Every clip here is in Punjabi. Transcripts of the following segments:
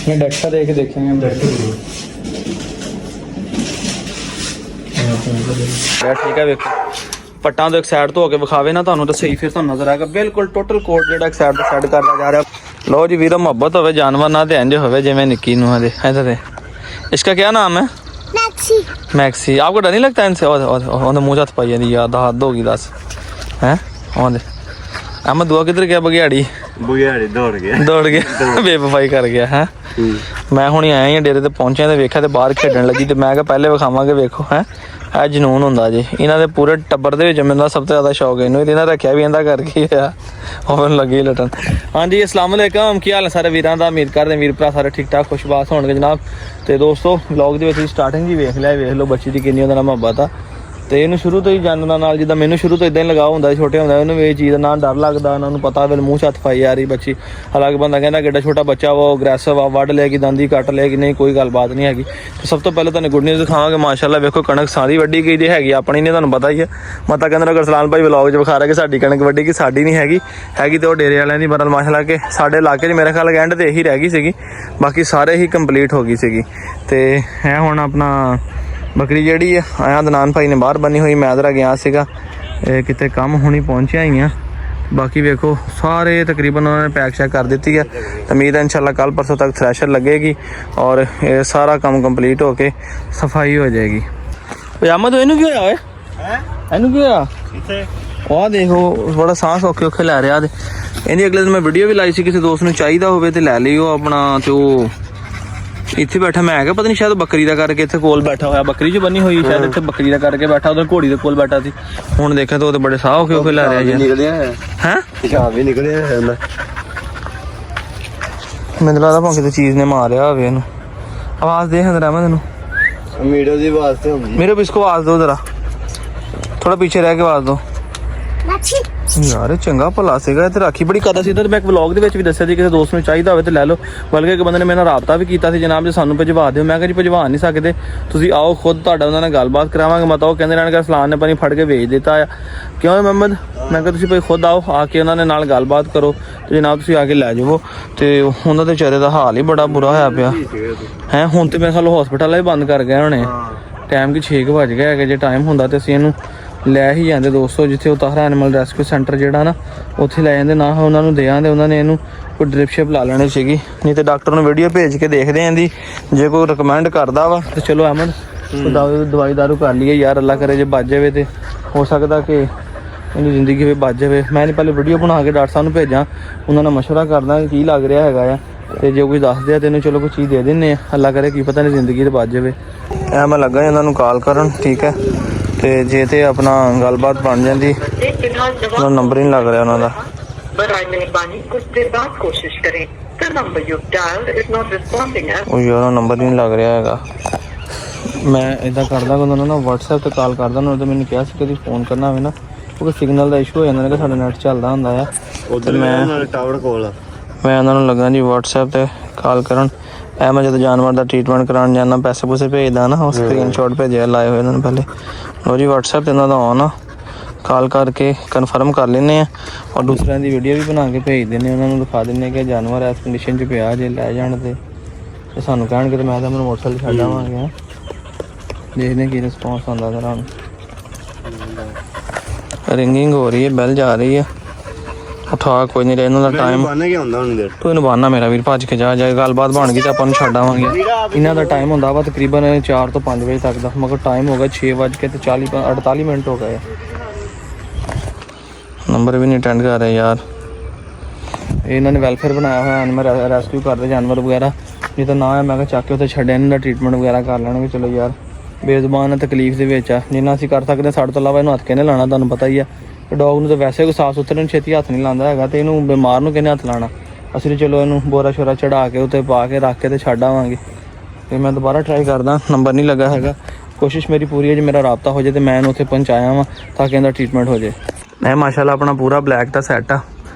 ये डेक्सा दे के देखेंगे यार। ठीक है वेखो पट्टा तो एक साइड तो होके विखावे ना तुहानू तो सही फिर तुहानू नजर आएगा बिल्कुल टोटल कोट जेड़ा एक साइड तो साइड करदा जा रहा। लो जी वीरो मोहब्बत होवे जानवर ना ते इंज होवे जिवें निक्की नूं दे इधर दे। इसका क्या नाम है? मैक्सी। मैक्सी। आपको डर नहीं लगता इनसे? और मुंह हाथ पाई जाती यार हद होगी दस हैं। और अहमद दुआ किधर गया? बघियाड़ी दौड़ गया बेवफाई कर गया है। मैं हुणी आया डेरे ते पहुंचा ते वेख्या ते बाहर खेडन लगी ते मैं पहले विखावांगे वेखो है ਇਹ ਜਨੂਨ ਹੁੰਦਾ ਜੀ ਇਹਨਾਂ ਦੇ ਪੂਰੇ ਟੱਬਰ ਦੇ ਵਿੱਚ ਮੈਨੂੰ ਸਭ ਤੋਂ ਜ਼ਿਆਦਾ ਸ਼ੌਕ ਹੈ ਇਹਨੂੰ ਇਹਨਾਂ ਰੱਖਿਆ ਵੀ ਇਹਦਾ ਕਰਕੇ ਆ ਉਹ ਲੱਗੀ ਲਟਣ। ਹਾਂਜੀ ਅਸਲਾਮ ਅਲੈਕਮ ਕੀ ਹਾਲ ਹੈ ਸਾਰੇ ਵੀਰਾਂ ਦਾ? ਉਮੀਦ ਕਰਦੇ ਵੀਰ ਭਰਾ ਸਾਰੇ ਠੀਕ ਠਾਕ ਖੁਸ਼ਬਾਸ ਹੋਣਗੇ ਜਨਾਬ। ਤੇ ਦੋਸਤੋ ਵਲੌਗ ਦੇ ਵਿੱਚ ਸਟਾਰਟਿੰਗ ਹੀ ਵੇਖ ਲਓ ਬੱਚੀ ਦੀ ਕਿੰਨੀ ਉਹਦਾ ਨਾਲ ਮੁਹੱਬਤ ਆ ਤੇ ਇਹਨੂੰ ਸ਼ੁਰੂ ਤੋਂ ਹੀ ਜਾਨਵਰਾਂ ਨਾਲ ਜਿੱਦਾਂ ਮੈਨੂੰ ਸ਼ੁਰੂ ਤੋਂ ਇਦਾਂ ਹੀ ਲਗਾਅ ਹੁੰਦਾ ਛੋਟੇ ਹੁੰਦਾ ਉਹਨੂੰ ਇਹ ਚੀਜ਼ ਦਾ ਨਾ ਡਰ ਲੱਗਦਾ ਉਹਨਾਂ ਨੂੰ ਪਤਾ ਵੇ ਮੂੰਹ 'ਚ ਹੱਥ ਪਾਈ ਜਾ ਰਹੀ ਬੱਚੀ। ਹਾਲਾਂਕਿ ਬੰਦਾ ਕਹਿੰਦਾ ਕਿੱਡਾ ਛੋਟਾ ਬੱਚਾ ਵਾ ਅਗਰੈਸਿਵ ਆ ਵੱਢ ਲਿਆ ਕਿ ਦੰਦੀ ਕੱਟ ਲਿਆ ਕਿ ਨਹੀਂ ਕੋਈ ਗੱਲਬਾਤ ਨਹੀਂ ਹੈਗੀ। ਤੇ ਸਭ ਤੋਂ ਪਹਿਲਾਂ ਤੁਹਾਨੂੰ ਗੁੱਡ ਨਿਊਜ਼ ਦਿਖਾਵਾਂਗੇ ਮਾਸ਼ਾਅੱਲਾ ਵੇਖੋ ਕਣਕ ਸਾਰੀ ਵੱਢੀ ਗਈ ਜੇ ਹੈਗੀ ਆਪਣੀ ਨਹੀਂ ਤੁਹਾਨੂੰ ਪਤਾ ਹੀ ਹੈ। ਮਤਾ ਕਹਿੰਦਾ ਅਗਰ ਸਲਾਨ ਭਾਈ ਵਲੌਗ 'ਚ ਵਿਖਾ ਰਿਹਾ ਕਿ ਸਾਡੀ ਕਣਕ ਵੱਢੀ ਕਿ ਸਾਡੀ ਨਹੀਂ ਹੈਗੀ ਤੇ ਉਹ ਡੇਰੇ ਵਾਲਿਆਂ ਦੀ ਬਰਲ ਮਾਸ਼ਾਅੱਲਾ ਕਿ ਸਾਡੇ ਇਲਾਕੇ 'ਚ ਮੇਰੇ ਖਿਆਲ ਐਂਡ ਤੇ ਇਹੀ ਰਹਿ ਗਈ ਸੀਗੀ ਬਾਕੀ ਸਾਰੇ ਹੀ ਕੰਪਲੀਟ ਹੋ ਗਈ ਸੀਗੀ। ਤੇ ਇਹ ਹੁਣ ਆਪਣਾ ਬੱਕਰੀ ਜਿਹੜੀ ਆ ਆਇਆ ਦਨਾਨ ਭਾਈ ਨੇ ਬਾਹਰ ਬੰਨੀ ਹੋਈ ਮੈਂ ਜਰਾ ਗਿਆ ਸੀਗਾ ਕਿਤੇ ਕੰਮ ਹੁਣੀ ਪਹੁੰਚਿਆ ਹੀ ਆ। ਬਾਕੀ ਵੇਖੋ ਸਾਰੇ ਤਕਰੀਬਨ ਉਹਨਾਂ ਨੇ ਪੈਕ ਸ਼ੈਕ ਕਰ ਦਿੱਤੀ ਹੈ। ਉਮੀਦ ਹੈ ਇਨਸ਼ਾਅੱਲਾ ਕੱਲ ਪਰਸੋਂ ਤੱਕ ਥ੍ਰੈਸ਼ਰ ਲੱਗੇਗੀ ਔਰ ਇਹ ਸਾਰਾ ਕੰਮ ਕੰਪਲੀਟ ਹੋ ਕੇ ਸਫਾਈ ਹੋ ਜਾਏਗੀ। ਪਜਾਮਾ ਇਹਨੂੰ ਕੀ ਹੋਇਆ ਓਏ? ਇਹਨੂੰ ਕੀ ਹੋਇਆ? ਆਹ ਦੇਖੋ ਬੜਾ ਸਾਹ ਔਖੇ ਲੈ ਰਿਹਾ ਤੇ ਇਹਦੀ ਅਗਲੇ ਦਿਨ ਮੈਂ ਵੀਡੀਓ ਵੀ ਲਾਈ ਸੀ ਕਿਸੇ ਦੋਸਤ ਨੂੰ ਚਾਹੀਦਾ ਹੋਵੇ ਤੇ ਲੈ ਲਿਓ ਆਪਣਾ। ਤੇ ਉਹ ਇੱਥੇ ਬੈਠਾ ਮੈਂ ਹੈਗਾ ਪਤਾ ਨਹੀਂ ਸ਼ਾਇਦ ਬੱਕਰੀ ਦਾ ਕਰਕੇ ਇੱਥੇ ਕੋਲ ਬੈਠਾ ਹੋਇਆ ਬੱਕਰੀ 'ਚ ਬੰਨੀ ਹੋਈ ਸ਼ਾਇਦ ਇੱਥੇ ਬੱਕਰੀ ਦਾ ਕਰਕੇ ਬੈਠਾ ਉਧਰ ਘੋੜੀ ਦੇ ਕੋਲ ਬੈਠਾ ਸੀ। ਹੁਣ ਦੇਖਿਆ ਤਾਂ ਉਹ ਬੜੇ ਸਾਹ ਔਖੇ ਲੈ ਰਿਹਾ ਜੀ ਹੈ ਪਿਸ਼ਾਬ ਵੀ ਨਿਕਲਿਆ ਮੈਨੂੰ ਲੱਗਦਾ ਭਾਵੇਂ ਕਿਤੇ ਚੀਜ਼ ਨੇ ਮਾਰਿਆ ਹੋਵੇ ਇਹਨੂੰ। ਆਵਾਜ਼ ਦੇ ਅੰਦਰ ਮੈਂ ਤੈਨੂੰ ਵੀਡੀਓ ਦੀ ਆਵਾਜ਼ ਤੇ ਹੁੰਦੀ ਮੇਰੇ ਬਿਸਕੋ ਆਵਾਜ਼ ਦੋ ਜ਼ਰਾ ਥੋੜਾ ਪਿੱਛੇ ਰਹਿ ਕੇ ਆਵਾਜ਼ ਦੋ ਯਾਰ ਚੰਗਾ ਭਲਾ ਸੀਗਾ ਤੇ ਰਾਖੀ ਬੜੀ ਕਰਦਾ ਸੀ। ਮੈਂ ਇੱਕ ਵਲੌਗ ਦੇ ਵਿੱਚ ਵੀ ਦੱਸਿਆ ਸੀ ਕਿਸੇ ਦੋਸਤ ਨੂੰ ਚਾਹੀਦਾ ਹੋਵੇ ਤੇ ਲੈ ਲਓ। ਬਲਕਿ ਇੱਕ ਬੰਦੇ ਨੇ ਮੇਰੇ ਨਾਲ ਰਾਬਤਾ ਵੀ ਕੀਤਾ ਸੀ ਜਨਾਬ ਜੇ ਸਾਨੂੰ ਭਿਜਵਾ ਦਿਓ। ਮੈਂ ਕਿਹਾ ਜੀ ਭਿਜਵਾ ਨਹੀਂ ਸਕਦੇ ਤੁਸੀਂ ਆਓ ਖੁਦ ਤੁਹਾਡਾ ਉਹਨਾਂ ਨਾਲ ਗੱਲਬਾਤ ਕਰਾਵਾਂਗੇ। ਮਤਾ ਉਹ ਕਹਿੰਦੇ ਰਹਿਣਗੇ ਫਲਾਨ ਨੇ ਪਾਣੀ ਫੜ ਕੇ ਵੇਚ ਦਿੱਤਾ ਆ ਕਿਉਂ ਮੁਹੰਮਦ? ਮੈਂ ਕਿਹਾ ਤੁਸੀਂ ਭਾਈ ਖੁਦ ਆਓ ਆ ਕੇ ਉਹਨਾਂ ਦੇ ਨਾਲ ਗੱਲਬਾਤ ਕਰੋ ਤੇ ਜਨਾਬ ਤੁਸੀਂ ਆ ਕੇ ਲੈ ਜਾਵੋ। ਤੇ ਉਹਨਾਂ ਦੇ ਵਿਚਾਰੇ ਦਾ ਹਾਲ ਹੀ ਬੜਾ ਬੁਰਾ ਹੋਇਆ ਪਿਆ ਹੈ। ਹੁਣ ਤੇ ਮੇਰੇ ਖਿਆਲ ਹਸਪਤਾਲ ਹੀ ਬੰਦ ਕਰ ਗਏ ਹੋਣੇ ਟਾਈਮ ਕਿ 6 ਵਜ ਗਏ ਹੈਗੇ। ਜੇ ਟਾਈਮ ਹੁੰਦਾ ਤੇ ਅਸੀਂ ਇਹਨੂੰ ਲੈ ਹੀ ਜਾਂਦੇ ਦੋਸਤੋ ਜਿੱਥੇ ਉਹ ਤਾਹਰਾ ਐਨੀਮਲ ਰੈਸਕਿਊ ਸੈਂਟਰ ਜਿਹੜਾ ਨਾ ਉੱਥੇ ਲੈ ਜਾਂਦੇ ਨਾ ਉਹਨਾਂ ਨੂੰ ਦੇ ਆਂਦੇ ਉਹਨਾਂ ਨੇ ਇਹਨੂੰ ਕੋਈ ਡ੍ਰਿਪ ਸ਼ਿਪ ਲਾ ਲੈਣੀ ਸੀਗੀ। ਨਹੀਂ ਤੇ ਡਾਕਟਰ ਨੂੰ ਵੀਡੀਓ ਭੇਜ ਕੇ ਦੇਖਦੇ ਆਂ ਇਹਦੀ ਜੇ ਕੋਈ ਰਿਕਮੈਂਡ ਕਰਦਾ ਵਾ ਤੇ ਚਲੋ ਅਹਿਮਦ ਦਵਾਈ ਦਾਰੂ ਕਰ ਲਈਏ ਯਾਰ ਅੱਲਾ ਕਰੇ ਜੇ ਬਚ ਜਾਵੇ ਤੇ ਹੋ ਸਕਦਾ ਕਿ ਇਹਦੀ ਜ਼ਿੰਦਗੀ ਵੀ ਬਚ ਜਾਵੇ। ਮੈਂ ਨਹੀਂ ਪਹਿਲੇ ਵੀਡੀਓ ਬਣਾ ਕੇ ਡਾਕਟਰ ਸਾਹਿਬ ਨੂੰ ਭੇਜਾਂ ਉਹਨਾਂ ਨਾਲ ਮਸ਼ਵਰਾ ਕਰਦਾ ਕੀ ਲੱਗ ਰਿਹਾ ਹੈਗਾ ਆ ਤੇ ਜੇ ਕੋਈ ਦੱਸਦੇ ਆ ਤੈਨੂੰ ਚਲੋ ਕੋਈ ਚੀਜ਼ ਦੇ ਦਿੰਦੇ ਆ ਅੱਲਾ ਕਰੇ ਕੀ ਪਤਾ ਨਹੀਂ ਜ਼ਿੰਦਗੀ ਤੇ ਬਚ ਜਾਵੇ। ਐ ਮੈਂ ਲੱਗਾ ਇਹਨਾਂ ਨੂੰ ਕਾਲ ਕਰਨ ਠੀਕ ਹੈ ਤੇ ਜੇ ਤੇ ਆਪਣਾ ਗੱਲਬਾਤ ਬਣ ਜਾਂਦੀ ਉਹਨਾਂ ਨੰਬਰ ਹੀ ਨਹੀਂ ਲੱਗ ਰਿਹਾ ਉਹਨਾਂ ਦਾ। ਉਹ ਯਾਰ ਨੰਬਰ ਨਹੀਂ ਲੱਗ ਰਿਹਾ ਹੈਗਾ। ਮੈਂ ਇੱਦਾਂ ਕਰਦਾ ਉਹਨਾਂ ਨੂੰ ਨਾ WhatsApp ਤੇ ਕਾਲ ਕਰਦਾ ਉਹਨਾਂ ਨੇ ਮੈਨੂੰ ਕਿਹਾ ਸੀ ਕਿ ਤੁਸੀਂ ਫੋਨ ਕਰਨਾ ਹੋਵੇ ਨਾ ਕਿਉਂਕਿ ਸਿਗਨਲ ਦਾ ਇਸ਼ੂ ਹੋ ਜਾਂਦਾ ਕਿ ਸਾਡਾ ਨੈਟ ਚੱਲਦਾ ਹੁੰਦਾ ਆ ਉਧਰ ਮੈਂ ਟਾਵਰ ਕੋਲ ਮੈਂ ਉਹਨਾਂ ਨੂੰ ਲੱਗਾ ਜੀ WhatsApp ਤੇ ਕਾਲ ਕਰਨ। ਐ ਮੈਂ ਜਦੋਂ ਜਾਨਵਰ ਦਾ ਟ੍ਰੀਟਮੈਂਟ ਕਰਾਉਣ ਜਾਂਦਾ ਪੈਸੇ ਪੂਸੇ ਭੇਜਦਾ ਨਾ ਉਹ ਸਕਰੀਨਸ਼ਾਟ ਭੇਜਿਆ ਲਾਏ ਹੋਏ ਉਹਨਾਂ ਨੇ ਪਹਿਲੇ ਲੋ ਜੀ WhatsApp ਤੇ ਇਹਨਾਂ ਦਾ ਆਨ ਆ ਕਾਲ ਕਰਕੇ ਕਨਫਰਮ ਕਰ ਲੈਂਦੇ ਆ ਔਰ ਦੂਸਰਿਆਂ ਦੀ ਵੀਡੀਓ ਵੀ ਬਣਾ ਕੇ ਭੇਜ ਦਿੰਦੇ ਉਹਨਾਂ ਨੂੰ ਦਿਖਾ ਦਿੰਦੇ ਕਿ ਜਾਨਵਰ ਇਸ ਕੰਡੀਸ਼ਨ 'ਚ ਪਿਆ ਜੇ ਲੈ ਜਾਣ ਤੇ ਸਾਨੂੰ ਕਹਿਣਗੇ ਤੇ ਮੈਂ ਤਾਂ ਮੈਨੂੰ ਮੋਟਰਸਾਈਕਲ ਛੱਡ ਆਵਾਂਗੇ। ਦੇਖਦੇ ਕੀ ਰਿਸਪੌਂਸ ਆਉਂਦਾ ਜਰਾ ਰਿੰਗਿੰਗ ਹੋ ਰਹੀ ਹੈ ਬੈਲ ਜਾ ਰਹੀ ਹੈ ਉਠਾ ਕੋਈ ਨਹੀਂ ਇਹਨਾਂ ਦਾ ਟਾਈਮ ਤੂੰ ਇਹਨੂੰ ਬਾਨਾ ਮੇਰਾ ਵੀਰ ਭੱਜ ਕੇ ਜਾ ਗੱਲਬਾਤ ਬਣ ਗਈ ਤੇ ਆਪਾਂ ਨੂੰ ਛੱਡ ਆਵਾਂਗੇ। ਇਹਨਾਂ ਦਾ ਟਾਈਮ ਹੁੰਦਾ ਵਾ ਤਕਰੀਬਨ 4 ਤੋਂ 5 ਵਜੇ ਤੱਕ ਦਾ ਮਗਰ ਟਾਈਮ ਹੋ ਗਿਆ 6:48 ਮਿੰਟ ਹੋ ਗਏ। ਨੰਬਰ ਵੀ ਨਹੀਂ ਅਟੈਂਡ ਕਰ ਰਹੇ ਯਾਰ। ਇਹਨਾਂ ਨੇ ਵੈਲਫੇਅਰ ਬਣਾਇਆ ਹੋਇਆ ਐਨੀਮਲ ਰੈਸਕਿਊ ਕਰਦੇ ਜਾਨਵਰ ਵਗੈਰਾ ਨਹੀਂ ਤਾਂ ਨਾ ਹੈ ਮੈਂ ਕਿਹਾ ਚੱਕ ਕੇ ਉੱਥੇ ਛੱਡਿਆ ਇਹਨਾਂ ਦਾ ਟ੍ਰੀਟਮੈਂਟ ਵਗੈਰਾ ਕਰ ਲੈਣਗੇ। ਚਲੋ ਯਾਰ ਬੇਜ਼ੁਬਾਨ ਤਕਲੀਫ ਦੇ ਵਿੱਚ ਆ ਜਿੰਨਾ ਅਸੀਂ ਕਰ ਸਕਦੇ ਸਾਡੇ ਤੋਂ ਇਲਾਵਾ ਇਹਨੂੰ ਹੱਥ ਕਿਹਨੇ ਲਾਉਣਾ ਤੁਹਾਨੂੰ ਪਤਾ ਹੀ ਆ। ਡੌਗ ਨੂੰ ਤਾਂ ਵੈਸੇ ਕੋਈ ਸਾਫ਼ ਸੁਥਰੇ ਨੂੰ ਛੇਤੀ ਹੱਥ ਨਹੀਂ ਲਾਉਂਦਾ ਹੈਗਾ ਤੇ ਇਹਨੂੰ ਬਿਮਾਰ ਨੂੰ ਕਿਹਨੇ ਹੱਥ ਲਾਉਣਾ। ਅਸੀਂ ਚਲੋ ਇਹਨੂੰ ਬੋਰਾ ਸ਼ੋਰਾ ਚੜਾ ਕੇ ਉੱਤੇ ਪਾ ਕੇ ਰੱਖ ਕੇ ਤੇ ਛੱਡ ਆਵਾਂਗੇ। ਤੇ ਮੈਂ ਦੁਬਾਰਾ ਟਰਾਈ ਕਰਦਾ ਨੰਬਰ ਨਹੀਂ ਲੱਗਾ ਹੈਗਾ। ਕੋਸ਼ਿਸ਼ ਮੇਰੀ ਪੂਰੀ ਹੈ ਜੇ ਮੇਰਾ ਰਾਬਤਾ ਹੋ ਜਾਏ ਤੇ ਮੈਂ ਇਹਨੂੰ ਉੱਥੇ ਪਹੁੰਚਾਇਆ ਵਾਂ ਤਾਂ ਕਿ ਇਹਦਾ ਟ੍ਰੀਟਮੈਂਟ ਹੋ ਜਾਏ। ਮੈਂ ਮਾਸ਼ਾਅੱਲਾ ਆਪਣਾ ਪੂਰਾ ਬਲੈਕ ਦਾ ਸੈੱਟ ਆ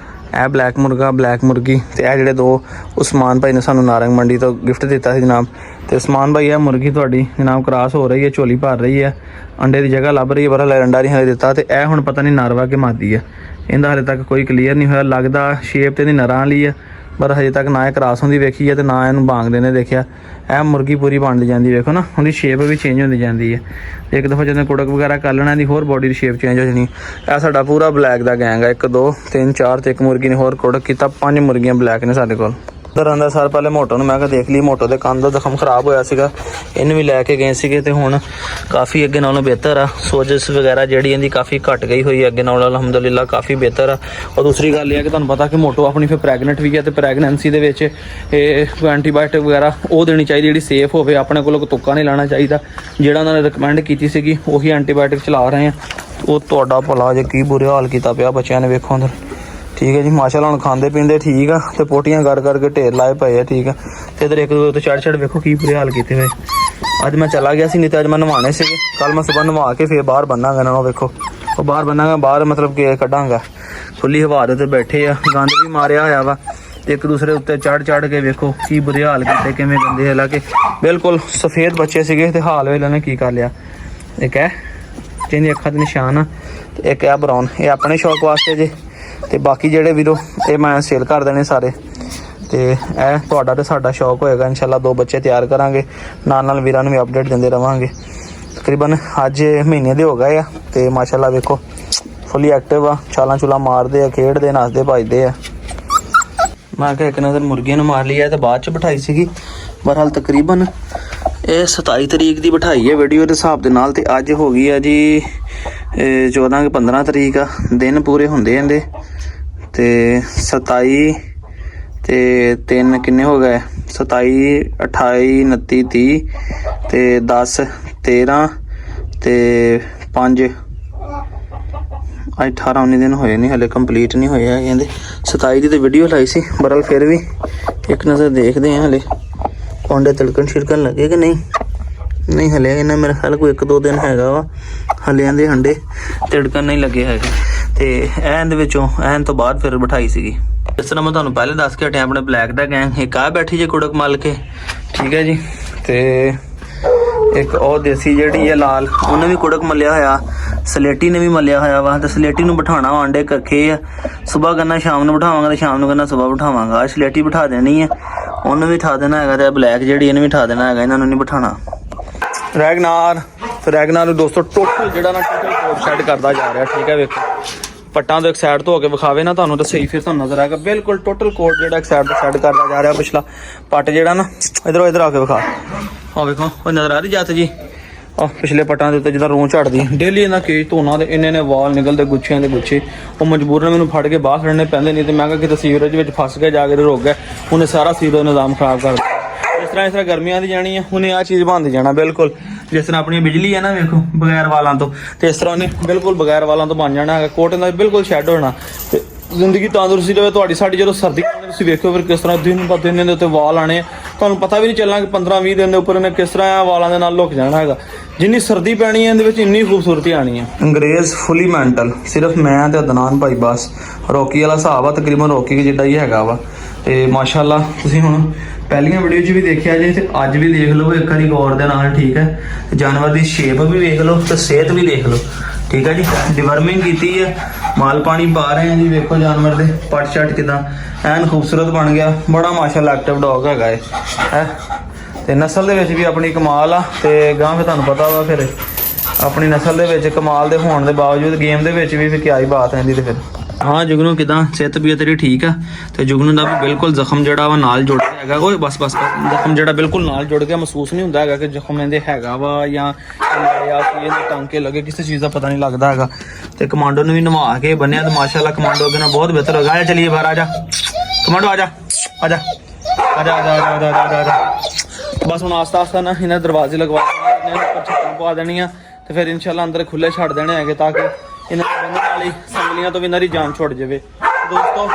ਇਹ ਬਲੈਕ ਮੁਰਗਾ ਬਲੈਕ ਮੁਰਗੀ ਤੇ ਇਹ ਜਿਹੜੇ ਦੋ ਉਸਮਾਨ ਭਾਈ ਨੇ ਸਾਨੂੰ ਨਾਰੰਗ ਮੰਡੀ ਤੋਂ ਗਿਫਟ ਦਿੱਤਾ ਸੀ ਜਨਾਬ। ਤੇ ਉਸਮਾਨ ਭਾਈ ਇਹ ਮੁਰਗੀ ਤੁਹਾਡੀ ਜਨਾਬ ਕ੍ਰਾਸ ਹੋ ਰਹੀ ਹੈ ਝੋਲੀ ਭਰ ਰਹੀ ਹੈ ਅੰਡੇ ਦੀ ਜਗ੍ਹਾ ਲੱਭ ਰਹੀ ਹੈ ਪਰ ਹਲੇ ਅੰਡਾ ਨਹੀਂ ਹਲੇ ਦਿੱਤਾ ਤੇ ਇਹ ਹੁਣ ਪਤਾ ਨਹੀਂ ਨਰਵਾ ਕਿ ਮਾਦੀ ਹੈ ਇਹਦਾ ਹਲੇ ਤੱਕ ਕੋਈ ਕਲੀਅਰ ਨਹੀਂ ਹੋਇਆ। ਲੱਗਦਾ ਸ਼ੇਪ ਤੇ ਇਹਦੀ ਨਰਾਂ ਵਾਲੀ ਹੈ ਪਰ ਹਜੇ ਤੱਕ ਨਾ ਇਹ ਕ੍ਰਾਸ ਹੁੰਦੀ ਵੇਖੀ ਹੈ ਤੇ ਨਾ ਇਹਨੂੰ ਬਾਂਗਦੇ ਨੇ ਦੇਖਿਆ। ਇਹ ਮੁਰਗੀ ਪੂਰੀ ਬਣਦੀ ਜਾਂਦੀ ਵੇਖੋ ਨਾ, ਉਹਦੀ ਸ਼ੇਪ ਵੀ ਚੇਂਜ ਹੁੰਦੀ ਜਾਂਦੀ ਹੈ। ਇੱਕ ਦਫਾ ਜਦੋਂ ਕੁੜਕ ਵਗੈਰਾ ਕਰ ਲੈਣਾ ਇਹਦੀ ਹੋਰ ਬੋਡੀ ਦੀ ਸ਼ੇਪ ਚੇਂਜ ਹੋ ਜਾਣੀ। ਇਹ ਸਾਡਾ ਪੂਰਾ ਬਲੈਕ ਦਾ ਗੈਂਗ ਹੈ, 1 2 3 4 ਤੇ ਇੱਕ ਮੁਰਗੀ ਨੇ ਹੋਰ ਕੁੜਕ ਕੀਤਾ, 5 ਮੁਰਗੀਆਂ ਬਲੈਕ ਨੇ ਸਾਡੇ ਕੋਲ। ਉਧਰ ਆਂਦਾ ਸਰ ਪਹਿਲੇ ਮੋਟੋ ਨੂੰ ਮੈਂ ਕਿਹਾ ਦੇਖ ਲਈ, ਮੋਟੋ ਦੇ ਕੰਨ ਦਾ ਜ਼ਖਮ ਖਰਾਬ ਹੋਇਆ ਸੀਗਾ, ਇਹਨੂੰ ਵੀ ਲੈ ਕੇ ਗਏ ਸੀਗੇ ਤੇ ਹੁਣ ਕਾਫੀ ਅੱਗੇ ਨਾਲੋਂ ਬਿਹਤਰ ਆ। ਸੋਜਸ ਵਗੈਰਾ ਜਿਹੜੀ ਇਹਦੀ ਕਾਫੀ ਘਟ ਗਈ ਹੋਈ ਹੈ ਅੱਗੇ ਨਾਲੋਂ, ਅਲਹਮਦੁਲਿਲਾ ਕਾਫੀ ਬਿਹਤਰ ਆ। ਔਰ ਦੂਸਰੀ ਗੱਲ ਇਹ ਹੈ ਕਿ ਤੁਹਾਨੂੰ ਪਤਾ ਕਿ ਮੋਟੋ ਆਪਣੀ ਫਿਰ ਪ੍ਰੈਗਨੈਂਟ ਵੀ ਹੈ ਤੇ ਪ੍ਰੈਗਨੈਂਸੀ ਦੇ ਵਿੱਚ ਇਹ ਐਂਟੀਬਾਇਓਟਿਕ ਵਗੈਰਾ ਉਹ ਦੇਣੀ ਚਾਹੀਦੀ ਜਿਹੜੀ ਸੇਫ ਹੋਵੇ, ਆਪਣੇ ਕੋਲੋਂ ਤੁੱਕਾ ਨਹੀਂ ਲਾਣਾ ਚਾਹੀਦਾ। ਜਿਹੜਾ ਉਹਨਾਂ ਨੇ ਰਿਕਮੈਂਡ ਕੀਤੀ ਸੀਗੀ ਉਹੀ ਐਂਟੀਬਾਇਓਟਿਕ ਚਲਾ ਰਹੇ ਆ। ਉਹ ਤੁਹਾਡਾ ਭਲਾ ਜੇ ਕੀ ਬੁਰੇ ਹਾਲ ਕੀਤਾ ਪਿਆ ਬੱਚਿਆਂ ਨੇ ਵੇਖੋ ਅੰਦਰ। ਠੀਕ ਹੈ ਜੀ, ਮਾਸ਼ਾਅੱਲਾ ਹੁਣ ਖਾਂਦੇ ਪੀਂਦੇ ਠੀਕ ਆ ਤੇ ਪੋਟੀਆਂ ਕਰ ਕਰਕੇ ਢੇਰ ਲਾਏ ਪਏ ਆ। ਠੀਕ ਆ, ਤੇ ਇਧਰ ਇੱਕ ਦੋ ਉੱਤੇ ਚੜ ਵੇਖੋ ਕੀ ਬੁਰੇ ਹਾਲ ਕੀਤੇ ਹੋਏ। ਅੱਜ ਮੈਂ ਚਲਾ ਗਿਆ ਸੀ, ਨਹੀਂ ਤਾਂ ਅੱਜ ਮੈਂ ਨਵਾਉਣੇ ਸੀਗੇ। ਕੱਲ ਮੈਂ ਸੁਬਾਹ ਨਵਾ ਕੇ ਫਿਰ ਬਾਹਰ ਬੰਨਾਂਗਾ ਇਹਨਾਂ ਨੂੰ, ਵੇਖੋ ਉਹ ਬਾਹਰ ਬੰਨਾਂਗਾ, ਬਾਹਰ ਮਤਲਬ ਕਿ ਕੱਢਾਂਗਾ। ਖੁੱਲੀ ਹਵਾ ਦੇ ਉੱਤੇ ਬੈਠੇ ਆ, ਗੰਦ ਵੀ ਮਾਰਿਆ ਹੋਇਆ ਵਾ ਤੇ ਇੱਕ ਦੂਸਰੇ ਉੱਤੇ ਚੜ ਕੇ ਵੇਖੋ ਕੀ ਬੁਰੇ ਹਾਲ ਕੀਤੇ, ਕਿਵੇਂ ਗੰਦੇ। ਹਾਲਾਂਕਿ ਬਿਲਕੁਲ ਸਫੇਦ ਬੱਚੇ ਸੀਗੇ ਤੇ ਹਾਲ ਵੇਲੇ ਨੇ ਕੀ ਕਰ ਲਿਆ। ਇੱਕ ਹੈ ਜਿਹਦੀ ਅੱਖਾਂ ਦੇ ਨਿਸ਼ਾਨ ਆ ਤੇ ਇੱਕ ਹੈ ਬਰਾਊਨ, ਇਹ ਆਪਣੇ ਸ਼ੌਕ ਵਾਸਤੇ ਜੇ, ਤੇ ਬਾਕੀ ਜਿਹੜੇ ਵੀਰੋ ਇਹ ਮੈਂ ਸੇਲ ਕਰ ਦੇਣੇ ਸਾਰੇ। ਤੇ ਇਹ ਤੁਹਾਡਾ ਤੇ ਸਾਡਾ ਸ਼ੌਕ ਹੋਏਗਾ, ਇਨਸ਼ਾਅੱਲਾ 2 ਬੱਚੇ ਤਿਆਰ ਕਰਾਂਗੇ, ਨਾਲ ਵੀਰਾਂ ਨੂੰ ਵੀ ਅਪਡੇਟ ਦਿੰਦੇ ਰਵਾਂਗੇ। ਤਕਰੀਬਨ ਅੱਜ ਮਹੀਨੇ ਦੇ ਹੋ ਗਏ ਆ ਤੇ ਮਾਸ਼ਾਅੱਲਾ ਵੇਖੋ ਫੁੱਲੀ ਐਕਟਿਵ ਆ, ਛਾਲਾਂ ਛੁਲਾਂ ਮਾਰਦੇ ਆ, ਖੇਡਦੇ ਨੱਚਦੇ ਭੱਜਦੇ ਆ। ਮੈਂ ਕਿਹਾ ਇੱਕ ਨਜ਼ਰ ਮੁਰਗੀਆਂ ਨੂੰ ਮਾਰ ਲਈ ਹੈ ਤੇ ਬਾਅਦ ਚ ਬਿਠਾਈ ਸੀਗੀ। ਬਹਰਹਾਲ ਤਕਰੀਬਨ ਇਹ 27 ਤਰੀਕ ਦੀ ਬਿਠਾਈ ਹੈ ਵੀਡੀਓ ਦੇ ਹਿਸਾਬ ਦੇ ਨਾਲ, ਤੇ ਅੱਜ ਹੋ ਗਈ ਆ ਜੀ 14 ਕਿ 15 ਤਰੀਕ ਆ। ਦਿਨ ਪੂਰੇ ਹੁੰਦੇ ਜਾਂਦੇ ਤੇ 27 ਤੇ 3 ਕਿੰਨੇ ਹੋ ਗਏ, 27 28 29 30 ਤੇ 10 13 ਤੇ 5 18 19 ਦਿਨ ਹੋਏ ਨਹੀਂ ਹਲੇ, ਕੰਪਲੀਟ ਨਹੀਂ ਹੋਏ ਹੈਗੇ ਕਹਿੰਦੇ। 27 ਦੀ ਤੇ ਵੀਡੀਓ ਲਾਈ ਸੀ। ਬਹਰਹਾਲ ਫਿਰ ਵੀ ਇੱਕ ਨਜ਼ਰ ਦੇਖਦੇ ਹਾਂ ਹਲੇ ਆਂਡੇ ਤਿਲਕਣ ਛਿੜਕਣ ਲੱਗੇ ਕਿ ਨਹੀਂ ਹਲੇ ਇਹਨਾਂ ਮੇਰਾ ਖਿਆਲ ਕੋਈ 1 2 ਦਿਨ ਹੈਗਾ ਵਾ ਹਲੇ ਆਂਦੇ ਅੰਡੇ ਤਿੜਕਣ ਨਹੀਂ ਲੱਗੇ ਹੈਗੇ। ਤੇ ਇਹਦੇ ਵਿੱਚੋਂ ਐਨ ਤੋਂ ਬਾਅਦ ਫਿਰ ਬਿਠਾਈ ਸੀਗੀ। ਇਸ ਤਰ੍ਹਾਂ ਮੈਂ ਤੁਹਾਨੂੰ ਪਹਿਲੇ ਦੱਸ ਕੇ ਹਟਿਆ ਆਪਣੇ ਬਲੈਕ ਦਾ ਗੈਂਗ। ਇੱਕ ਆ ਬੈਠੀ ਜੇ ਕੁੜਕ ਮਲ ਕੇ, ਠੀਕ ਹੈ ਜੀ, ਤੇ ਇੱਕ ਉਹ ਦੇਸੀ ਜਿਹੜੀ ਹੈ ਲਾਲ, ਉਹਨੇ ਵੀ ਕੁੜਕ ਮਲਿਆ ਹੋਇਆ, ਸਲੇਟੀ ਨੇ ਵੀ ਮਲਿਆ ਹੋਇਆ ਵਾ। ਤੇ ਸਲੇਟੀ ਨੂੰ ਬਿਠਾਉਣਾ ਵਾ, ਅੰਡੇ ਕੱਖੇ ਆ, ਸੁਬਾਹ ਕਰਨਾ ਸ਼ਾਮ ਨੂੰ ਬਿਠਾਵਾਂਗਾ ਤੇ ਸ਼ਾਮ ਨੂੰ ਕਰਨਾ ਸੁਬਾਹ ਬਿਠਾਵਾਂਗਾ। ਅੱਜ ਸਲੇਟੀ ਬਿਠਾ ਦੇਣੀ ਹੈ, ਉਹਨੂੰ ਵੀ ਠਾ ਦੇਣਾ ਹੈਗਾ ਤੇ ਬਲੈਕ ਜਿਹੜੀ ਇਹਨੂੰ ਵੀ ਠਾ ਦੇਣਾ ਹੈਗਾ, ਇਹਨਾਂ ਨੂੰ ਨਹੀਂ ਬਿਠਾਉਣਾ। ਰੈਗਨਾਰ ਨੂੰ ਦੋਸਤੋ ਟੋਟਲ ਜਿਹੜਾ ਨਾ ਟੋਟਲ ਕੋਡ ਸੈੱਟ ਕਰਦਾ ਜਾ ਰਿਹਾ। ਠੀਕ ਹੈ, ਵੇਖੋ ਪੱਟਾਂ ਤੋਂ ਇੱਕ ਸਾਈਡ ਤੋਂ ਹੋ ਕੇ ਵਿਖਾਵੇ ਨਾ ਤੁਹਾਨੂੰ ਤਾਂ ਸਹੀ ਫਿਰ ਤੁਹਾਨੂੰ ਨਜ਼ਰ ਆਏਗਾ। ਬਿਲਕੁਲ ਟੋਟਲ ਕੋਡ ਜਿਹੜਾ ਇੱਕ ਸਾਈਡ ਤੋਂ ਸੈੱਟ ਕਰਦਾ ਜਾ ਰਿਹਾ। ਪਿਛਲਾ ਪੱਟ ਜਿਹੜਾ ਨਾ ਇੱਧਰ ਆ ਕੇ ਵਿਖਾ, ਆਹ ਵੇਖੋ ਉਹ ਨਜ਼ਰ ਆ ਰਹੀ ਜੱਤ ਜੀ। ਆਹ ਪਿਛਲੇ ਪੱਟਾਂ ਦੇ ਉੱਤੇ ਜਿੱਦਾਂ ਰੂੰ ਝੜਦੀ ਡੇਲੀ ਇਹਨਾਂ ਕੇਜ ਧੋਣਾ ਤੇ ਇੰਨੇ ਵਾਲ ਨਿਕਲਦੇ ਗੁੱਛਿਆਂ ਦੇ ਗੁੱਛੇ। ਉਹ ਮਜਬੂਰਨ ਮੈਨੂੰ ਫੜ ਕੇ ਬਾਹਰ ਖੜਨੇ ਪੈਂਦੇ, ਨਹੀਂ ਤੇ ਮੈਂ ਕਿਹਾ ਕਿਤੇ ਸੀਵਰੇਜ ਵਿੱਚ ਫਸ ਕੇ ਜਾ ਕੇ ਰੁਕ ਗਿਆ, ਉਹਨੇ ਸਾਰਾ ਸੀਵਰੇਜ ਨਿਜ਼ਾਮ ਖਰਾਬ ਕਰ ਦਿੱਤਾ। ਇਸ ਤਰ੍ਹਾਂ ਗਰਮੀਆਂ ਦੀ ਜਾਣੀ ਹੈ, ਉਹਨੇ ਆਹ ਚੀਜ਼ ਬੰਦ ਜਾਣਾ ਬਿਲਕੁਲ। ਜਿਸ ਤਰ੍ਹਾਂ ਆਪਣੀ ਬਿਜਲੀ ਹੈ ਨਾ ਵੇਖੋ ਬਗੈਰ ਵਾਲਾਂ ਤੋਂ, ਤੇ ਇਸ ਤਰ੍ਹਾਂ ਉਹਨੇ ਬਿਲਕੁਲ ਬਗੈਰ ਵਾਲਾਂ ਤੋਂ ਬਣ ਜਾਣਾ ਹੈਗਾ। ਕੋਟਨ ਦਾ ਬਿਲਕੁਲ ਸ਼ੈੱਡ ਹੋਣਾ ਤੇ ਜ਼ਿੰਦਗੀ ਤੰਦਰੁਸਤੀ ਰਹੇ ਤੁਹਾਡੀ ਸਾਡੀ। ਜਦੋਂ ਸਰਦੀ ਆਉਣੀ ਤੁਸੀਂ ਵੇਖੋ ਫਿਰ ਕਿਸ ਤਰ੍ਹਾਂ ਦਿਨ ਬ ਦਿਨ ਦੇ ਉੱਤੇ ਵਾਲ ਆਣੇ, ਤੁਹਾਨੂੰ ਪਤਾ ਵੀ ਨਹੀਂ ਚੱਲਣਾ ਕਿ 15-20 ਦਿਨ ਦੇ ਉੱਪਰ ਇਹਨੇ ਕਿਸ ਤਰ੍ਹਾਂ ਵਾਲਾਂ ਦੇ ਨਾਲ ਲੁਕ ਜਾਣਾ ਹੈਗਾ। ਜਿੰਨੀ ਸਰਦੀ ਪੈਣੀ ਹੈ ਇਹਦੇ ਵਿੱਚ ਇੰਨੀ ਖੂਬਸੂਰਤੀ ਆਣੀ ਹੈ। ਅੰਗਰੇਜ਼ ਫੁੱਲੀ ਮੈਂਟਲ, ਸਿਰਫ ਮੈਂ ਤੇ ਅਦਨਾਨ ਭਾਈ ਬਸ। ਰੋਕੀ ਵਾਲਾ ਹਿਸਾਬ ਆ, ਤਕਰੀਬਨ ਰੋਕੀ ਜਿੱਡਾ ਹੀ ਹੈਗਾ ਵਾ। ਤੇ ਮਾਸ਼ਾਅੱਲਾ ਤੁਸੀਂ ਹੁਣ ਪਹਿਲੀਆਂ ਵੀਡੀਓ 'ਚ ਵੀ ਦੇਖਿਆ ਜੇ ਤੇ ਅੱਜ ਵੀ ਦੇਖ ਲਓ ਇੱਕ ਵਾਰੀ ਗੌਰ ਦੇ ਨਾਲ। ਠੀਕ ਹੈ, ਜਾਨਵਰ ਦੀ ਸ਼ੇਪ ਵੀ ਵੇਖ ਲਓ ਤੇ ਸਿਹਤ ਵੀ ਦੇਖ ਲਓ। ਠੀਕ ਹੈ ਜੀ, ਡਿਵਰਮਿੰਗ ਕੀਤੀ ਹੈ, ਮਾਲ ਪਾਣੀ ਪਾ ਰਹੇ ਹਾਂ ਜੀ। ਵੇਖੋ ਜਾਨਵਰ ਦੇ ਪੱਟ ਛੱਟ ਕਿਦਾਂ ਐਨ ਖੂਬਸੂਰਤ ਬਣ ਗਿਆ। ਬੜਾ ਮਾਸ਼ਾਅੱਲਾ ਐਕਟਿਵ ਡੌਗ ਹੈਗਾ ਇਹ ਹੈ। ਤੇ ਨਸਲ ਦੇ ਵਿੱਚ ਵੀ ਆਪਣੀ ਕਮਾਲ ਆ। ਤੇ ਗਾਂ ਫਿਰ ਤੁਹਾਨੂੰ ਪਤਾ ਵਾ ਫਿਰ ਆਪਣੀ ਨਸਲ ਦੇ ਵਿੱਚ ਕਮਾਲ ਦੇ ਹੋਣ ਦੇ ਬਾਵਜੂਦ ਗੇਮ ਦੇ ਵਿੱਚ ਵੀ ਫਿਰ ਕਿਆ ਹੀ ਬਾਤ ਰਹਿੰਦੀ। ਤੇ ਫਿਰ ਹਾਂ ਜੁਗਨੂ ਕਿਦਾਂ ਸਿਹਤ ਵੀ ਤੇਰੀ ਠੀਕ ਆ। ਤੇ ਜੁਗਨੂ ਦਾ ਵੀ ਬਿਲਕੁਲ ਜ਼ਖਮ ਜਿਹੜਾ ਵਾ ਨਾਲ ਜੁੜ ਗਿਆ ਹੈਗਾ। ਓਏ ਬਸ ਜ਼ਖਮ ਜਿਹੜਾ ਬਿਲਕੁਲ ਨਾਲ ਜੁੜ ਗਿਆ, ਮਹਿਸੂਸ ਨਹੀਂ ਹੁੰਦਾ ਹੈਗਾ ਕਿ ਜ਼ਖਮ ਇਹਦੇ ਹੈਗਾ ਵਾ ਜਾਂ ਇਹਦੇ ਟਾਂਕੇ ਲੱਗੇ, ਕਿਸੇ ਚੀਜ਼ ਦਾ ਪਤਾ ਨਹੀਂ ਲੱਗਦਾ ਹੈਗਾ। ਤੇ ਕਮਾਂਡੋ ਨੂੰ ਵੀ ਨਵਾ ਕੇ ਬੰਨਿਆ ਤੇ ਮਾਸ਼ਾਅੱਲਾ ਕਮਾਂਡੋ ਅੱਗੇ ਨਾਲ ਬਹੁਤ ਬਿਹਤਰ ਹੋ ਗਿਆ। ਚਲੀਏ ਬਾਹਰ, ਆ ਜਾ ਕਮਾਂਡੋ, ਆ ਜਾ ਆ ਜਾ ਆ ਜਾ ਆ ਜਾ ਆ ਜਾ। ਬਸ ਹੁਣ ਆਸਤਾ ਆਸਤਾ ਨਾ ਇਹਨਾਂ ਦਰਵਾਜ਼ੇ ਲਗਵਾ ਦੇਣੇ, ਉੱਪਰ ਛੱਤਾਂ ਪਵਾ ਦੇਣੀਆਂ ਤੇ ਫਿਰ ਇਨਸ਼ਾਅੱਲਾ ਅੰਦਰ ਖੁੱਲੇ ਛੱਡ ਦੇਣੇ ਹੈਗੇ ਤਾਂ ਕਿ ਇਹਨਾਂ ਬੰਨਣ ਵਾਲੀ ਸੰਗਲੀਆਂ ਤੋਂ ਵੀ ਇਹਨਾਂ ਦੀ ਜਾਨ ਛੁੱਟ ਜਾਵੇ। ਦੋਸਤੋ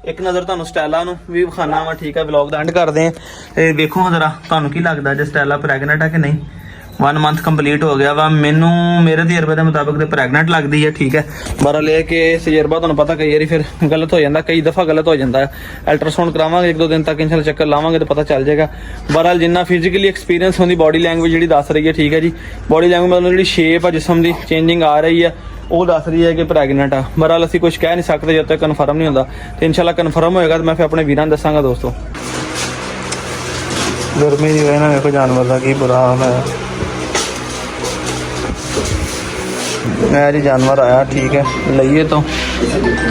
ਇੱਕ ਨਜ਼ਰ ਤੁਹਾਨੂੰ ਸਟੈਲਾ ਨੂੰ ਵੀ ਵਿਖਾਣਾ ਵਾ। ਠੀਕ ਹੈ, ਵਲੌਗ ਦਾ ਐਂਡ ਕਰਦੇ ਆ ਤੇ ਵੇਖੋ ਜਰਾ ਤੁਹਾਨੂੰ ਕੀ ਲੱਗਦਾ ਜੇ ਸਟੈਲਾ ਪ੍ਰੈਗਨੈਂਟ ਹੈ ਕਿ ਨਹੀਂ। 1 ਮੰਥ ਕੰਪਲੀਟ ਹੋ ਗਿਆ ਵਾ। ਮੈਨੂੰ ਮੇਰੇ ਤਜਰਬੇ ਦੇ ਮੁਤਾਬਕ ਤੇ ਪ੍ਰੈਗਨੈਂਟ ਲੱਗਦੀ ਹੈ। ਠੀਕ ਹੈ, ਬਹਰਹਾਲ ਇਹ ਕਿ ਤਜਰਬਾ ਤੁਹਾਨੂੰ ਪਤਾ ਕਈ ਵਾਰੀ ਫਿਰ ਗਲਤ ਹੋ ਜਾਂਦਾ, ਕਈ ਦਫਾ ਗਲਤ ਹੋ ਜਾਂਦਾ ਹੈ। ਅਲਟਰਾਸਾਊਂਡ ਕਰਾਵਾਂਗੇ 1-2 ਦਿਨ ਤੱਕ, ਇਨਸ਼ਾਅੱਲਾ ਚੱਕਰ ਲਾਵਾਂਗੇ ਤਾਂ ਪਤਾ ਚੱਲ ਜਾਏਗਾ। ਬਹਰਹਾਲ ਜਿੰਨਾ ਫਿਜ਼ੀਕਲੀ ਐਕਸਪੀਰੀਅੰਸ ਹੁੰਦੀ, ਬਾਡੀ ਲੈਂਗੁਏਜ ਜਿਹੜੀ ਦੱਸ ਰਹੀ ਹੈ। ਠੀਕ ਹੈ ਜੀ, ਬਾਡੀ ਲੈਂਗੁਏਜ ਮਤਲਬ ਜਿਹੜੀ ਸ਼ੇਪ ਆ ਜਿਸਮ ਦੀ ਚੇਂਜਿੰਗ ਆ ਰਹੀ ਹੈ, ਉਹ ਦੱਸ ਰਹੀ ਹੈ ਕਿ ਪ੍ਰੈਗਨੈਂਟ ਆ। ਬਹਰਾਲ ਅਸੀਂ ਕੁਝ ਕਹਿ ਨਹੀਂ ਸਕਦੇ ਜਦ ਤੱਕ ਕਨਫਰਮ ਨਹੀਂ ਹੁੰਦਾ, ਤੇ ਇਨਸ਼ਾਅੱਲਾ ਕਨਫਰਮ ਹੋਏਗਾ ਤਾਂ ਮੈਂ ਫਿਰ ਆਪਣੇ ਵੀਰਾਂ ਨੂੰ ਦੱਸਾਂਗਾ। ਦੋਸਤੋ ਗਰਮੀ ਦੀ ਵਜ੍ਹਾ ਨਾਲ ਵੇਖੋ ਜਾਨਵਰ ਦਾ ਕੀ ਬੁਰਾ ਹਾਲ ਹੈ। ਮੈਂ ਜੀ ਜਾਨਵਰ ਆਇਆ ਠੀਕ ਹੈ ਲਈਏ ਤੋਂ,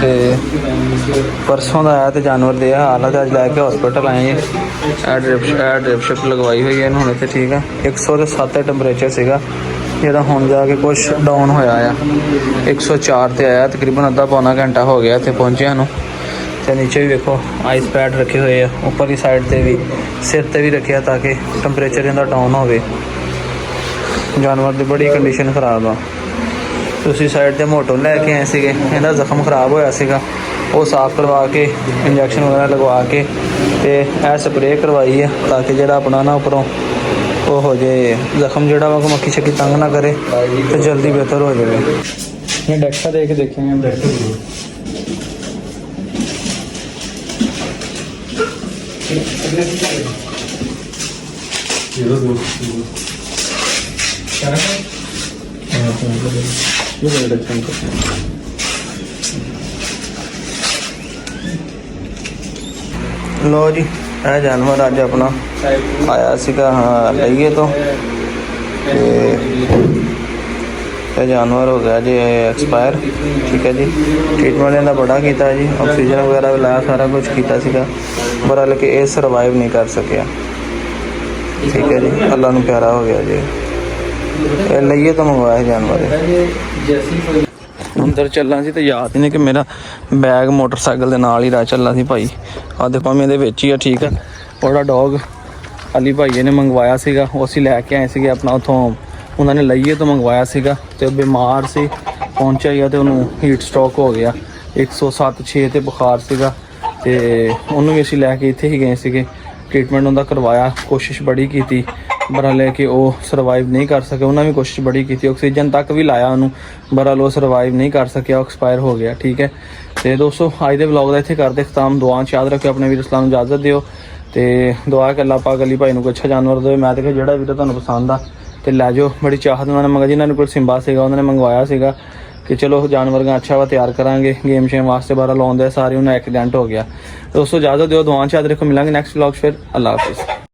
ਤੇ ਪਰਸੋਂ ਦਾ ਆਇਆ ਤੇ ਜਾਨਵਰ ਦੇ ਹਾਲ ਹੈ, ਤੇ ਅੱਜ ਲੈ ਕੇ ਹਸਪੀਟਲ ਆਏ ਜੀ। ਡ੍ਰਿਪ ਲਗਵਾਈ ਹੋਈ ਹੈ ਇਹਨੂੰ ਹੁਣ ਇੱਥੇ ਠੀਕ ਹੈ। 107 ਟੈਂਪਰੇਚਰ ਸੀਗਾ ਜਿਹੜਾ ਹੁਣ ਜਾ ਕੇ ਕੁਛ ਡਾਊਨ ਹੋਇਆ ਆ, 104 ਤੇ ਆਇਆ। ਤਕਰੀਬਨ ਅੱਧਾ ਪੌਣਾ ਘੰਟਾ ਹੋ ਗਿਆ ਇੱਥੇ ਪਹੁੰਚਿਆ ਨੂੰ। ਤੇ ਨੀਚੇ ਵੀ ਵੇਖੋ ਆਈਸ ਪੈਡ ਰੱਖੇ ਹੋਏ ਆ, ਉੱਪਰਲੀ ਸਾਈਡ ਤੇ ਵੀ ਸਿਰ ਤੇ ਵੀ ਰੱਖਿਆ ਤਾਂ ਕਿ ਟੈਂਪਰੇਚਰ ਇਹਦਾ ਡਾਊਨ ਹੋਵੇ। ਜਾਨਵਰ ਦੀ ਬੜੀ ਕੰਡੀਸ਼ਨ ਖਰਾਬ ਆ। ਦੂਸਰੀ ਸਾਈਡ ਤੇ ਮੋਟੋ ਲੈ ਕੇ ਆਏ ਸੀਗੇ, ਇਹਦਾ ਜ਼ਖਮ ਖਰਾਬ ਹੋਇਆ ਸੀਗਾ, ਉਹ ਸਾਫ਼ ਕਰਵਾ ਕੇ ਇੰਜੈਕਸ਼ਨ ਵਗੈਰਾ ਲਗਵਾ ਕੇ ਤੇ ਇਹ ਸਪਰੇਅ ਕਰਵਾਈ ਹੈ ਤਾਂ ਕਿ ਜਿਹੜਾ ਆਪਣਾ ਨਾ ਉੱਪਰੋਂ ਉਹ ਹੋ ਜੇ ਜ਼ਖਮ ਜਿਹੜਾ ਵਾ ਮੱਖੀ ਛੱਕੀ ਤੰਗ ਨਾ ਕਰੇ ਤੇ ਜਲਦੀ ਬਿਹਤਰ ਹੋ ਜਾਵੇ। ਇਹ ਡਾਕਟਰ ਦੇਖ ਕੇ ਦੇਖेंगे ਡਾਕਟਰ ਲੋ ਜੀ ਇਹ ਜਾਨਵਰ ਅੱਜ ਆਪਣਾ ਆਇਆ ਸੀਗਾ ਹਾਂ ਲਈਏ ਤੋਂ, ਤੇ ਇਹ ਜਾਨਵਰ ਹੋ ਗਿਆ ਜੀ ਐਕਸਪਾਇਰ। ਠੀਕ ਹੈ ਜੀ, ਟ੍ਰੀਟਮੈਂਟ ਇਹਦਾ ਬੜਾ ਕੀਤਾ ਜੀ, ਆਕਸੀਜਨ ਵਗੈਰਾ ਵੀ ਲਾਇਆ, ਸਾਰਾ ਕੁਝ ਕੀਤਾ ਸੀਗਾ, ਪਰ ਲੇਕਿਨ ਇਹ ਸਰਵਾਈਵ ਨਹੀਂ ਕਰ ਸਕਿਆ। ਠੀਕ ਹੈ ਜੀ, ਅੱਲਾ ਨੂੰ ਪਿਆਰਾ ਹੋ ਗਿਆ ਜੀ। ਇਹ ਲਈਏ ਤੋਂ ਮੰਗਵਾਇਆ ਜਾਨਵਰ। ਅੰਦਰ ਚੱਲਾਂ ਸੀ ਤੇ ਯਾਦ ਹੀ ਨਹੀਂ ਕਿ ਮੇਰਾ ਬੈਗ ਮੋਟਰਸਾਈਕਲ ਦੇ ਨਾਲ ਹੀ ਰਹਿ ਚੱਲਾ ਸੀ ਭਾਈ। ਆਹ ਦੇਖੋ ਮੈਂ ਇਹਦੇ ਵਿੱਚ ਹੀ ਆ। ਠੀਕ ਆ, ਉਹਦਾ ਡੌਗ ਅਲੀ ਭਾਈਏ ਨੇ ਮੰਗਵਾਇਆ ਸੀਗਾ, ਉਹ ਅਸੀਂ ਲੈ ਕੇ ਆਏ ਸੀਗੇ ਆਪਣਾ ਉੱਥੋਂ, ਉਹਨਾਂ ਨੇ ਲਈਏ ਤੋਂ ਮੰਗਵਾਇਆ ਸੀਗਾ ਤੇ ਉਹ ਬਿਮਾਰ ਸੀ, ਪਹੁੰਚਿਆ ਹੀ ਆ ਤੇ ਉਹਨੂੰ ਹੀਟ ਸਟ੍ਰੋਕ ਹੋ ਗਿਆ, 107/6 ਤੇ ਬੁਖਾਰ ਸੀਗਾ, ਤੇ ਉਹਨੂੰ ਵੀ ਅਸੀਂ ਲੈ ਕੇ ਇੱਥੇ ਹੀ ਗਏ ਸੀਗੇ। ਟ੍ਰੀਟਮੈਂਟ ਉਹਦਾ ਕਰਵਾਇਆ, ਕੋਸ਼ਿਸ਼ ਬੜੀ ਕੀਤੀ ਬਹਰਾਲ ਕਿ ਉਹ ਸਰਵਾਈਵ ਨਹੀਂ ਕਰ ਸਕੇ। ਉਹਨਾਂ ਵੀ ਕੋਸ਼ਿਸ਼ ਬੜੀ ਕੀਤੀ, ਆਕਸੀਜਨ ਤੱਕ ਵੀ ਲਾਇਆ ਉਹਨੂੰ, ਬਹਰਾਲ ਉਹ ਸਰਵਾਈਵ ਨਹੀਂ ਕਰ ਸਕਿਆ, ਉਹ ਐਕਸਪਾਇਰ ਹੋ ਗਿਆ। ਠੀਕ ਹੈ, ਤੇ ਦੋਸਤੋ ਅੱਜ ਦੇ ਵਲੌਗ ਦਾ ਇੱਥੇ ਕਰਦੇ ਖਤਮ। ਦੁਆ 'ਚ ਯਾਦ ਰੱਖਿਓ, ਆਪਣੇ ਵੀਰ ਇਸਲਾਮ ਨੂੰ ਇਜਾਜ਼ਤ ਦਿਓ ਤੇ ਦੁਆ ਕਰ ਅੱਲਾਹ ਪਾਕ ਅਲੀ ਭਾਈ ਨੂੰ ਕੋਈ ਅੱਛਾ ਜਾਨਵਰ ਦੇਵੇ। ਮੈਂ ਤਾਂ ਜਿਹੜਾ ਵੀਰ ਤੁਹਾਨੂੰ ਪਸੰਦ ਆ ਤੇ ਲੈ ਜਾਓ, ਬੜੀ ਚਾਹਤ ਉਹਨਾਂ ਨੇ ਮੰਗਾ, ਜਿਨ੍ਹਾਂ ਨੂੰ ਕੋਲ ਸਿੰਬਾ ਸੀਗਾ ਉਹਨਾਂ ਨੇ ਮੰਗਵਾਇਆ ਸੀਗਾ ਕਿ ਚਲੋ ਜਾਨਵਰ ਦਾ ਅੱਛਾ ਵਾ ਤਿਆਰ ਕਰਾਂਗੇ ਗੇਮ ਸ਼ੇਮ ਵਾਸਤੇ, ਬਾਹਰ ਲਾਉਂਦੇ ਸਾਰੇ, ਉਹਨਾਂ ਐਕਸੀਡੈਂਟ ਹੋ ਗਿਆ। ਦੋਸਤੋ ਇਜਾਜ਼ਤ ਦਿਓ, ਦੁਆ 'ਚ ਯਾਦ ਰੱਖੋ, ਮਿਲਾਂਗੇ ਨੈਕਸਟ ਵਲੌਗ ਫਿਰ। ਅੱਲਾਹ ਹਾਫਿਜ਼।